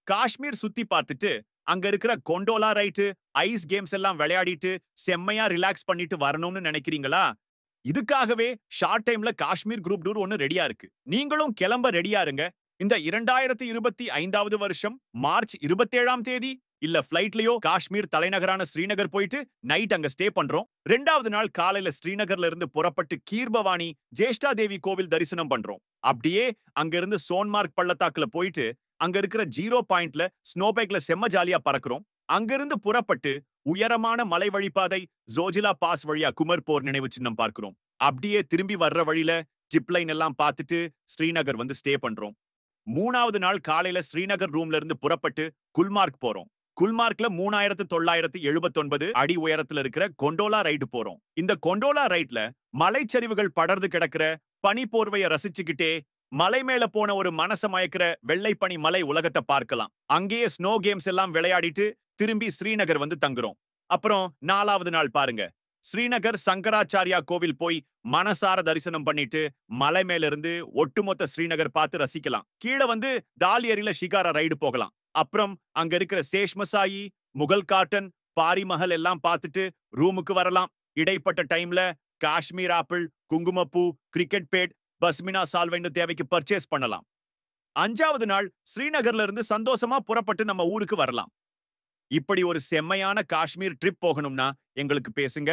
காஷ்மீர் சுத்தி பார்த்துட்டு, அங்க இருக்கிற கொண்டோலா ரைடு, ஐஸ் கேம்ஸ் எல்லாம் விளையாடிட்டு, செம்மையா ரிலாக்ஸ் பண்ணிட்டு வரணும்னு நினைக்கிறீங்களா? இதுக்காகவே ஷார்ட் டைம்ல காஷ்மீர் குரூப் டூர் ஒண்ணு ரெடியா இருக்கு. நீங்களும் கிளம்ப ரெடியா இருங்க. இந்த 2025வது வருஷம் மார்ச் 27ஆம் தேதி இல்ல ஃப்ளைட்லயோ காஷ்மீர் தலைநகரான ஸ்ரீநகர் போயிட்டு நைட் அங்க ஸ்டே பண்றோம். 2வது நாள் காலையில ஸ்ரீநகர்ல இருந்து புறப்பட்டு கீர் பவானி, ஜேஷ்டா தேவி கோவில் தரிசனம் பண்றோம். அப்படியே அங்க இருந்து சோன்மார்க் பள்ளத்தாக்குல போயிட்டு அங்க இருக்கிற ஜீரோ பாயிண்ட்ல ஸ்னோ பைக்ல செம்ம ஜாலியா பறக்குறோம். அங்கிருந்து புறப்பட்டு உயரமான மலை வழிப்பாதை ஜோஜிலா பாஸ் வழியா குமர் போர் நினைவு சின்னம் பார்க்கிறோம். அப்படியே திரும்பி வர்ற வழியில ஜிப் லைன் எல்லாம் பார்த்துட்டு ஸ்ரீநகர் வந்து ஸ்டே பண்றோம். 3வது நாள் காலையில ஸ்ரீநகர் ரூம்ல இருந்து புறப்பட்டு குல்மார்க் போறோம். குல்மார்க்ல 3979 அடி உயரத்துல இருக்கிற கொண்டோலா ரைடு போறோம். இந்த கொண்டோலா ரைட்ல மலைச்சரிவுகள் படர்ந்து கிடக்கிற பனி போர்வைய ரசிச்சுக்கிட்டே மலை மேல போன ஒரு மனச மயக்கிற வெள்ளை பனி மலை உலகத்தை பார்க்கலாம். அங்கேயே ஸ்னோ கேம்ஸ் எல்லாம் விளையாடிட்டு திரும்பி ஸ்ரீநகர் வந்து தங்குறோம். அப்புறம் 4வது நாள் பாருங்க. ஸ்ரீநகர் சங்கராச்சாரியா கோவில் போய் மனசார தரிசனம் பண்ணிட்டு மலை மேல இருந்து ஒட்டுமொத்த ஸ்ரீநகர் பார்த்து ரசிக்கலாம். கீழ வந்து தால் ஏரியில ஷிகாரா ரைடு போகலாம். அப்புறம் அங்க இருக்கிற சேஷ்மசாயி, முகல் காட்டன், பாரி மஹல் எல்லாம் பார்த்துட்டு ரூமுக்கு வரலாம். இடைப்பட்ட டைம்ல காஷ்மீர் ஆப்பிள், குங்குமப்பூ, கிரிக்கெட் பேட், பஸ்மினா சால்வைன்னு தேவைக்கு பர்ச்சேஸ் பண்ணலாம். 5வது நாள் ஸ்ரீநகர்ல இருந்து சந்தோஷமா புறப்பட்டு நம்ம ஊருக்கு வரலாம். இப்படி ஒரு செம்மையான காஷ்மீர் ட்ரிப் போகணும்னா எங்களுக்கு பேசுங்க.